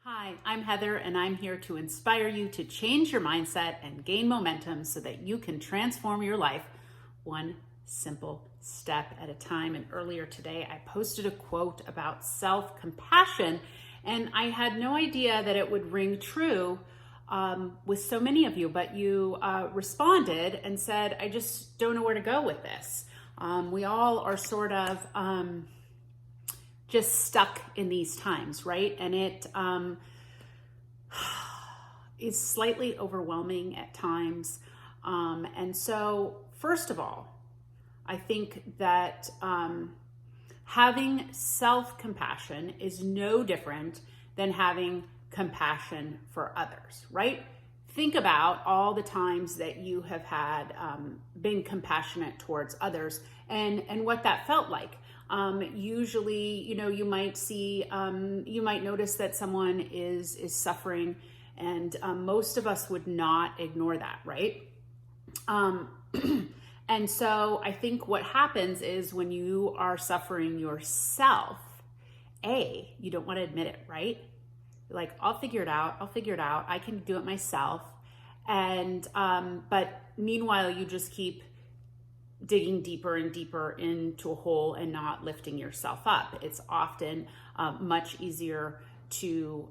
Hi, I'm Heather, and I'm here to inspire you to change your mindset and gain momentum so that you can transform your life one simple step at a time. And earlier today, I posted a quote about self-compassion, and I had no idea that it would ring true with so many of you, but you responded and said, I just don't know where to go with this. We all are sort of just stuck in these times, right? And it is slightly overwhelming at times. And so, first of all, I think that having self-compassion is no different than having compassion for others, right? Think about all the times that you have had been compassionate towards others and what that felt like. Usually, you might see, you might notice that someone is suffering, and most of us would not ignore that, right? And so I think what happens is when you are suffering yourself, you don't want to admit it, right? Like, I'll figure it out. I can do it myself. And, but meanwhile, you just keep digging deeper and deeper into a hole and not lifting yourself up. It's often much easier to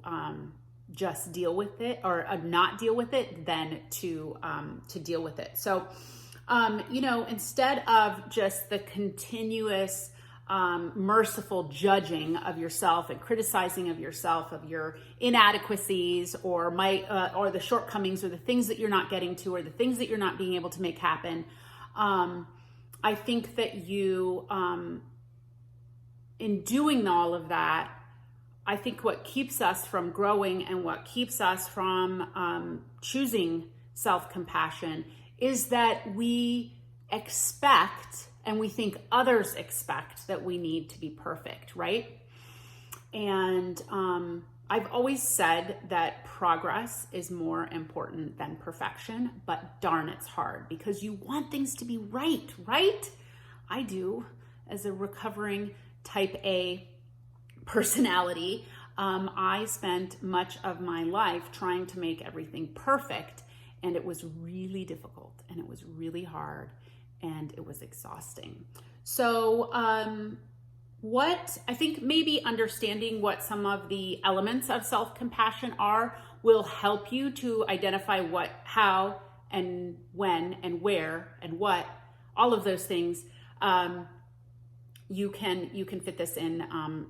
just deal with it or not deal with it than to deal with it. So, instead of just the continuous merciful judging of yourself and criticizing of yourself, of your inadequacies or the shortcomings or the things that you're not getting to or the things that you're not being able to make happen, I think that you, in doing all of that, I think what keeps us from growing and what keeps us from choosing self-compassion is that we expect and we think others expect that we need to be perfect, right? And I've always said that progress is more important than perfection, but darn, it's hard because you want things to be right? I do, as a recovering type A personality. I spent much of my life trying to make everything perfect, and it was really difficult, and it was really hard, and it was exhausting. So, what I think maybe understanding what some of the elements of self-compassion are will help you to identify what, how, and when, and where, and what, all of those things. You can fit this in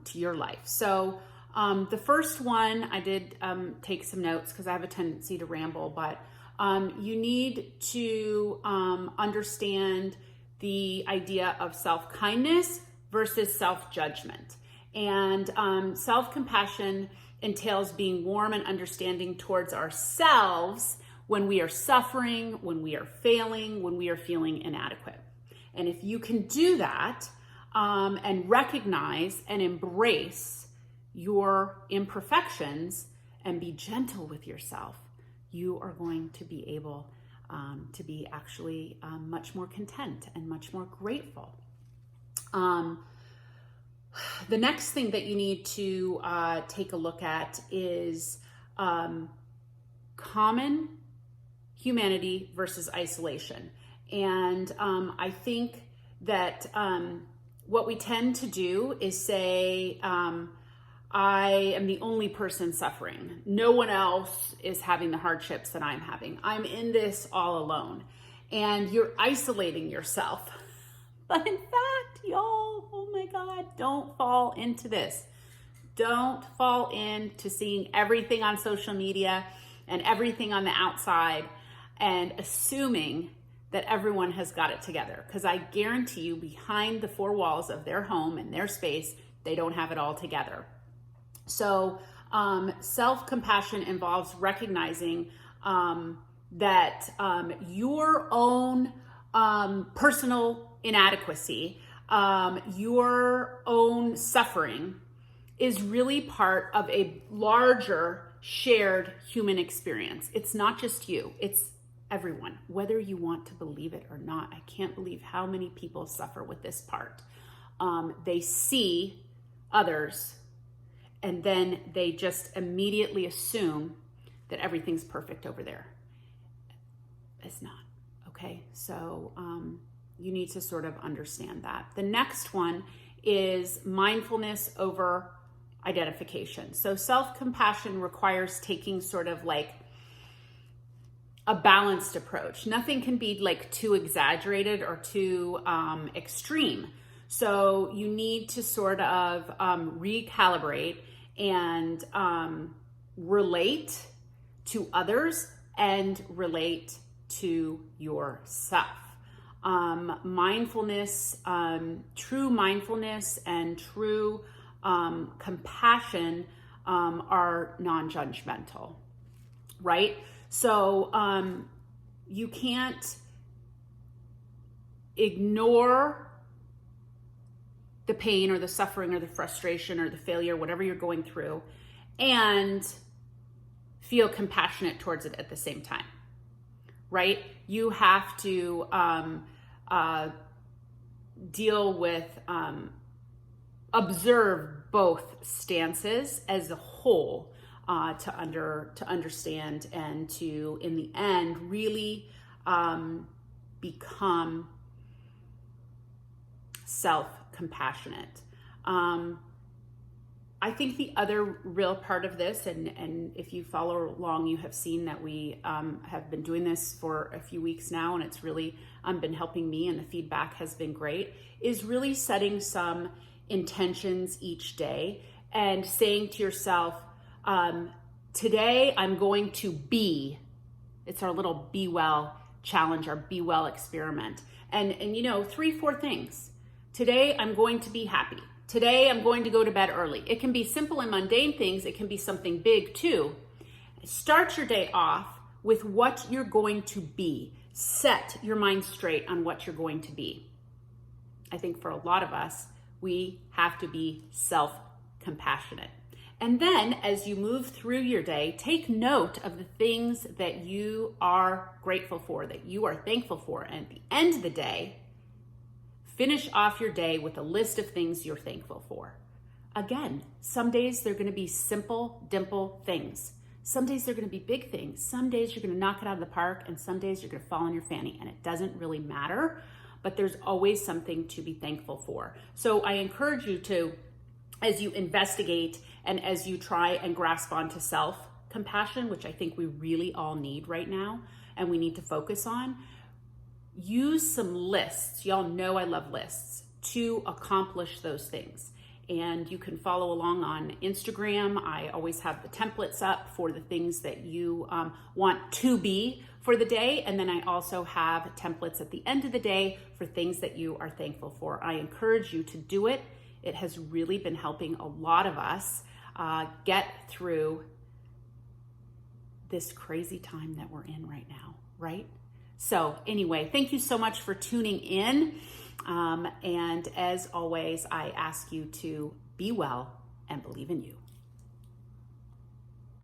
to your life. So the first one, I did take some notes because I have a tendency to ramble, but you need to understand the idea of self-kindness versus self-judgment. And self-compassion entails being warm and understanding towards ourselves when we are suffering, when we are failing, when we are feeling inadequate. And if you can do that and recognize and embrace your imperfections and be gentle with yourself, you are going to be able to be actually much more content and much more grateful. The next thing that you need to take a look at is common humanity versus isolation. And I think that what we tend to do is say, I am the only person suffering. No one else is having the hardships that I'm having. I'm in this all alone. And you're isolating yourself. But in fact, y'all, oh my God, don't fall into this. Don't fall into seeing everything on social media and everything on the outside and assuming that everyone has got it together. Because I guarantee you, behind the four walls of their home and their space, they don't have it all together. So self-compassion involves recognizing that your own personal inadequacy, your own suffering is really part of a larger shared human experience. It's not just you, it's everyone, whether you want to believe it or not. I can't believe how many people suffer with this part. They see others and then they just immediately assume that everything's perfect over there. It's not, okay? So you need to sort of understand that. The next one is mindfulness over identification. So self-compassion requires taking sort of like a balanced approach. Nothing can be like too exaggerated or too extreme. So you need to sort of recalibrate and relate to others and relate to yourself. Mindfulness, true mindfulness and true compassion are non-judgmental, right? So you can't ignore the pain or the suffering or the frustration or the failure, whatever you're going through, and feel compassionate towards it at the same time, right? You have to deal with, observe both stances as a whole to understand and to, in the end, really become self-compassionate. I think the other real part of this, and if you follow along, you have seen that we have been doing this for a few weeks now, and it's really been helping me, and the feedback has been great, is really setting some intentions each day and saying to yourself, today I'm going to be, it's our little Be Well challenge, our Be Well experiment. And 3-4 things. Today I'm going to be happy. Today I'm going to go to bed early. It can be simple and mundane things. It can be something big too. Start your day off with what you're going to be. Set your mind straight on what you're going to be. I think for a lot of us, we have to be self-compassionate. And then as you move through your day, take note of the things that you are grateful for, that you are thankful for. And at the end of the day, finish off your day with a list of things you're thankful for. Again, some days they're going to be simple, dimple things. Some days they're going to be big things. Some days you're going to knock it out of the park, and some days you're going to fall on your fanny, and it doesn't really matter, but there's always something to be thankful for. So I encourage you to, as you investigate and as you try and grasp onto self-compassion, which I think we really all need right now, and we need to focus on, use some lists. Y'all know I love lists to accomplish those things. And you can follow along on Instagram. I always have the templates up for the things that you want to be for the day. And then I also have templates at the end of the day for things that you are thankful for. I encourage you to do it. It has really been helping a lot of us get through this crazy time that we're in right now, right? So anyway, thank you so much for tuning in. And as always, I ask you to be well and believe in you.